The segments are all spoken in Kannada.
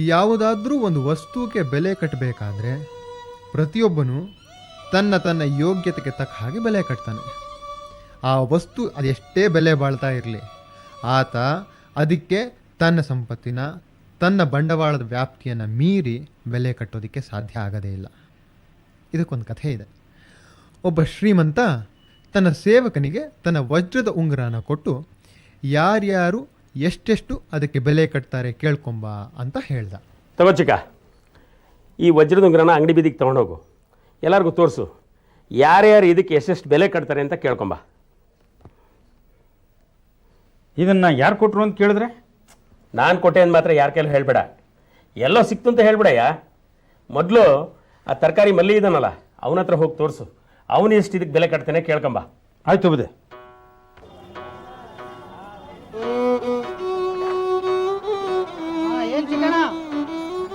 ಯಾವುದಾದ್ರೂ ಒಂದು ವಸ್ತುವಿಗೆ ಬೆಲೆ ಕಟ್ಟಬೇಕಾದ್ರೆ ಪ್ರತಿಯೊಬ್ಬನು ತನ್ನ ಯೋಗ್ಯತೆಗೆ ತಕ್ಕ ಹಾಗೆ ಬೆಲೆ ಕಟ್ತಾನೆ. ಆ ವಸ್ತು ಅದೆಷ್ಟೇ ಬೆಲೆ ಬಾಳ್ತಾ ಇರಲಿ, ಆತ ಅದಕ್ಕೆ ತನ್ನ ಸಂಪತ್ತಿನ, ತನ್ನ ಬಂಡವಾಳದ ವ್ಯಾಪ್ತಿಯನ್ನು ಮೀರಿ ಬೆಲೆ ಕಟ್ಟೋದಕ್ಕೆ ಸಾಧ್ಯ ಆಗೋದೇ ಇಲ್ಲ. ಇದಕ್ಕೊಂದು ಕಥೆ ಇದೆ. ಒಬ್ಬ ಶ್ರೀಮಂತ ತನ್ನ ಸೇವಕನಿಗೆ ತನ್ನ ವಜ್ರದ ಉಂಗುರನ ಕೊಟ್ಟು ಯಾರ್ಯಾರು ಎಷ್ಟೆಷ್ಟು ಅದಕ್ಕೆ ಬೆಲೆ ಕಟ್ತಾರೆ ಕೇಳ್ಕೊಂಬ ಅಂತ ಹೇಳ್ದ. ತಗೋ ಚಿಕ್ಕ, ಈ ವಜ್ರದ ಉಂಗುರನ ಅಂಗಡಿ ಬೀದಿಗೆ ತೊಗೊಂಡೋಗು, ಎಲ್ಲರಿಗೂ ತೋರಿಸು, ಯಾರ್ಯಾರು ಇದಕ್ಕೆ ಎಷ್ಟೆಷ್ಟು ಬೆಲೆ ಕಟ್ತಾರೆ ಅಂತ ಕೇಳ್ಕೊಂಬ. ಇದನ್ನು ಯಾರು ಕೊಟ್ಟರು ಅಂತ ಕೇಳಿದ್ರೆ ನಾನು ಕೊಟ್ಟೆ ಅಂತ ಮಾತ್ರ ಯಾರ ಕೈಲಿ ಹೇಳಬೇಡ, ಎಲ್ಲೋ ಸಿಕ್ತು ಅಂತ ಹೇಳ್ಬೇಡಯ್ಯ. ಮೊದಲು ಆ ತರಕಾರಿ ಮಲ್ಲಿ ಇದ್ದಾನಲ್ಲ ಅವನ ಹತ್ರ ಹೋಗಿ ತೋರಿಸು, ಅವನು ಎಷ್ಟು ಇದಕ್ಕೆ ಬೆಲೆ ಕಟ್ತಾನೆ ಕೇಳ್ಕೊಂಬ. ಆಯ್ತು ಬುದೆ. ಏನ್ ಚಿಕ್ಕಣ್ಣ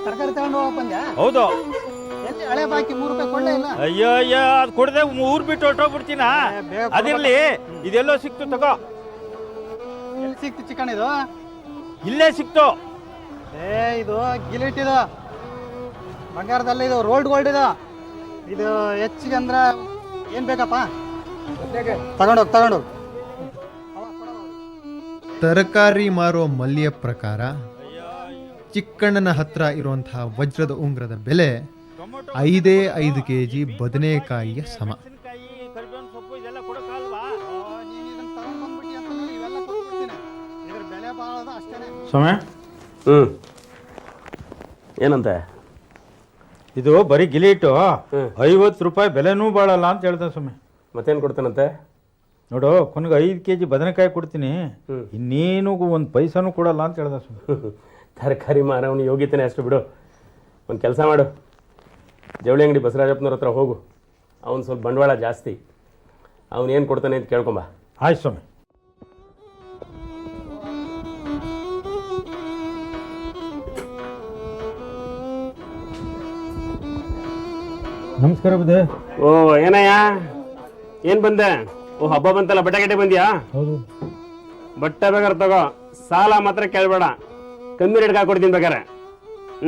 ತರಕಾರಿ ತಗೊಂಡು ಹೋಗಕ್ ಬಂದ್ಯಾ? ಹೌದು. ಎಲ್ಲಿ ಹಳೆ ಬಾಕಿ 3 ರೂಪಾಯಿ ಕೊಳ್ಳೇ ಇಲ್ಲ? ಅಯ್ಯೋ ಅಯ್ಯೋ, ಅದು ಕೊಡದೆ ಊರು ಬಿಟ್ಟು ಹೊರಟೋಗ್ಬಿಡ್ತೀನ. ಅದಿರ್ಲಿ, ಇದೆಲ್ಲೋ ಸಿಕ್ತು ತಗೋ. ಎಲ್ಲಿ ಸಿಕ್ತು ಚಿಕ್ಕಣ್ಣ ಇದು? ಇಲ್ಲೇ ಸಿಕ್ತು. ಇದು ಗಿಲಿಟ್, ಇದು ಬಂಗಾರದಲ್ಲಿ, ಇದು ರೋಲ್ಡ್ ಗೋಲ್ಡ್, ಇದು ಹೆಚ್ಚಿಗೆ ಅಂದ್ರ ಏನ್ ಬೇಕಪ್ಪ? ತಗೊಂಡೋಗ್. ತರಕಾರಿ ಮಾರೋ ಮಲ್ಲಿಯ ಪ್ರಕಾರ ಚಿಕ್ಕಣ್ಣನ ಹತ್ರ ಇರುವಂತಹ ವಜ್ರದ ಉಂಗುರದ ಬೆಲೆ 5 kg ಬದನೆಕಾಯಿಯ ಸಮ. ಸಮಯ ಏನಂತೆ? ಇದು ಬರೀ ಗಿಲೀಟು 50 ರೂಪಾಯಿ ಬೆಲೆನೂ ಬಾಳಲ್ಲ ಅಂತ ಹೇಳ್ದೆ ಸಮಯ. ಮತ್ತೇನು ಕೊಡ್ತಾನಂತೆ? ನೋಡು, ಕೊನೆಗೆ 5 kg ಬದನೆಕಾಯಿ ಕೊಡ್ತೀನಿ, ಇನ್ನೇನು 1 ಪೈಸಾನು ಕೊಡಲ್ಲ ಅಂತ ಹೇಳ್ದೆ ಸಮಯ. ತರಕಾರಿ ಮಾರವನು ಯೋಗ್ಯತೆನೇ ಅಷ್ಟು ಬಿಡು. ಒಂದು ಕೆಲಸ ಮಾಡು, ಜವಳಿ ಅಂಗಡಿ ಬಸವರಾಜಪ್ಪನವ್ರ ಹತ್ರ ಹೋಗು, ಅವನು ಸ್ವಲ್ಪ ಬಂಡವಾಳ ಜಾಸ್ತಿ, ಅವನು ಏನು ಕೊಡ್ತಾನೆ ಅಂತ ಕೇಳ್ಕೊಂಬ. ಆಯ್ತು ಸ್ವಾಮಿ. ನಮಸ್ಕಾರ ಬುದೆ. ಓ ಏನಯ್ಯ, ಏನು ಬಂದೆ? ಓ ಹಬ್ಬ ಬಂತಲ್ಲ, ಬಟ್ಟೆ ಬಂದ್ಯಾ? ಹೌದು. ಬಟ್ಟೆ ಬೇಕಾದ್ರೆ ತಗೋ, ಸಾಲ ಮಾತ್ರ ಕೇಳಬೇಡ, ಕಮ್ಮಿ ರೇಟ್ಗೆ ಹಾಕೊಡ್ತೀನಿ ಬೇಕಾರೆ.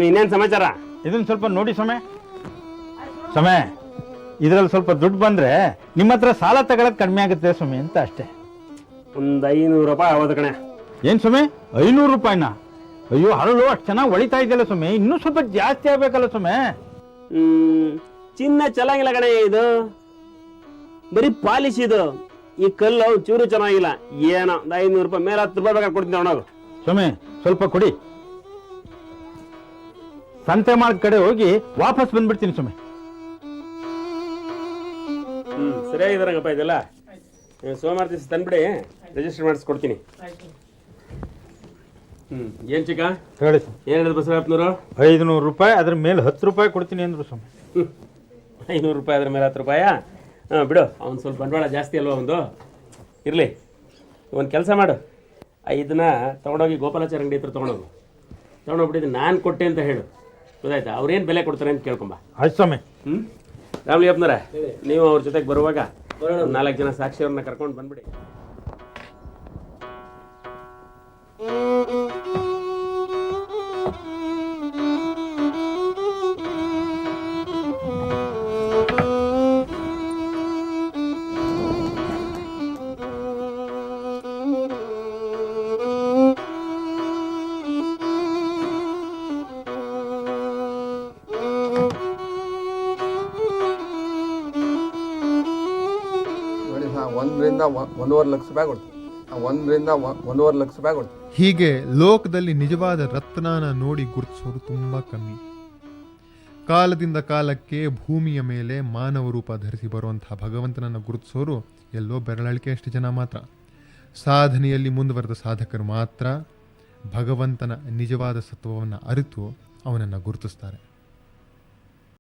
ಇನ್ನೇನು ಸಮಾಚಾರ? ಇದನ್ನು ಸ್ವಲ್ಪ ನೋಡಿ ಸಮಯ. ಇದರಲ್ಲಿ ಸ್ವಲ್ಪ ದುಡ್ಡು ಬಂದರೆ ನಿಮ್ಮ ಹತ್ರ ಸಾಲ ತಗೊಳ್ಳೋದು ಕಡಿಮೆ ಆಗುತ್ತೆ ಸ್ವಾಮಿ ಅಂತ ಅಷ್ಟೇ. ಒಂದು 500 ರೂಪಾಯಿ ಆಗೋದು ಕಣೆ. ಏನು ಸ್ವಾಮಿ, 500 ರೂಪಾಯಿನಾ? ಅಯ್ಯೋ ಹರಳು, ಅಷ್ಟು ಚೆನ್ನಾಗಿ ಹೊಳಿತಾ ಇದೆಯಲ್ಲ ಸ್ವಾಮಿ, ಇನ್ನೂ ಸ್ವಲ್ಪ ಜಾಸ್ತಿ ಆಗಬೇಕಲ್ಲ ಸ್ವಾಮಿ. ಚಿನ್ನ ಚೆನ್ನಾಗಿಲ್ಲ ಕಣೆ, ಇದು ಬರೀ ಪಾಲಿಶ್, ಇದು ಈ ಕಲ್ಲು ಚೂರು ಚೆನ್ನಾಗಿಲ್ಲ. ಏನೋ 500 ರೂಪಾಯಿ ಮೇಲೆ 10 ರೂಪಾಯಿ ಬೇಕಾಗಿ ಕೊಡ್ತೀನಿ ಅವನಾಗ. ಸ್ವಾಮಿ ಸ್ವಲ್ಪ ಕೊಡಿ, ಸಂತೆ ಮಾರ್ಗ ಕಡೆ ಹೋಗಿ ವಾಪಸ್ ಬಂದ್ಬಿಡ್ತೀನಿ ಸ್ವಾಮಿ. ಸರಿಯಾಗಿದಾರಂಗಪ್ಪ ಇದೆಲ್ಲ. ಸೋಮವಾರ ದಿವಸ ತಂದ್ಬಿಡಿ, ರಿಜಿಸ್ಟರ್ ಮಾಡಿಸ್ಕೊಡ್ತೀನಿ. ಏನು ಚಿಕ್ಕ ಹೇಳಿ. ಏನು ಹೇಳಿದ್ರು ಬಸವರಾಜಪ್ಪನವರು? 500 ರೂಪಾಯಿ, ಅದ್ರ ಮೇಲೆ 10 ರೂಪಾಯಿ ಕೊಡ್ತೀನಿ ಅಂದ್ರು ಸ್ವಾಮಿ. 500 ರೂಪಾಯಿ ಅದ್ರ ಮೇಲೆ 10 ರೂಪಾಯಾ? ಬಿಡು, ಅವ್ನು ಸ್ವಲ್ಪ ಬಂಡವಾಳ ಜಾಸ್ತಿ ಅಲ್ವ ಒಂದು. ಇರಲಿ, ಒಂದು ಕೆಲಸ ಮಾಡು, ಇದನ್ನ ತೊಗೊಂಡೋಗಿ ಗೋಪಾಲಾಚಾರ ಅಂಗಡಿ ಹತ್ರ ತೊಗೊಂಡೋಗ್ಬಿಟ್ಟಿದ್ದು ನಾನು ಕೊಟ್ಟೆ ಅಂತ ಹೇಳು, ಗೊತ್ತಾಯ್ತಾ? ಅವ್ರೇನು ಬೆಲೆ ಕೊಡ್ತಾರೆ ಅಂತ ಕೇಳ್ಕೊಂಬ. ಆಯ್ತು ಸ್ವಾಮಿ. ರಾಮ್ಲಿ ಅಪ್ಪನವ್ರೆ, ನೀವು ಅವ್ರ ಜೊತೆಗೆ ಬರುವಾಗ 4 ಜನ ಸಾಕ್ಷಿಯವ್ರನ್ನ ಕರ್ಕೊಂಡು ಬಂದ್ಬಿಡಿ. ಒಂದರಿಂದ 1.5 ಲಕ್ಷ ರೂಪಾಯಿ ಕೊಡ್ತೀನಿ. 1.5 ಲಕ್ಷ ರೂಪಾಯಿ ಕೊಡ್ತೀನಿ. ಹೀಗೆ ಲೋಕದಲ್ಲಿ ನಿಜವಾದ ರತ್ನನ ನೋಡಿ ಗುರುತಿಸೋರು ತುಂಬಾ ಕಮ್ಮಿ. ಕಾಲದಿಂದ ಕಾಲಕ್ಕೆ ಭೂಮಿಯ ಮೇಲೆ ಮಾನವ ರೂಪ ಧರಿಸಿ ಬರುವಂತಹ ಭಗವಂತನನ್ನು ಗುರುತಿಸೋರು ಎಲ್ಲೋ ಬೆರಳಿಕೆಯಷ್ಟು ಜನ ಮಾತ್ರ. ಸಾಧನೆಯಲ್ಲಿ ಮುಂದುವರೆದ ಸಾಧಕರು ಮಾತ್ರ ಭಗವಂತನ ನಿಜವಾದ ಸತ್ವವನ್ನು ಅರಿತು ಅವನನ್ನು ಗುರುತಿಸ್ತಾರೆ.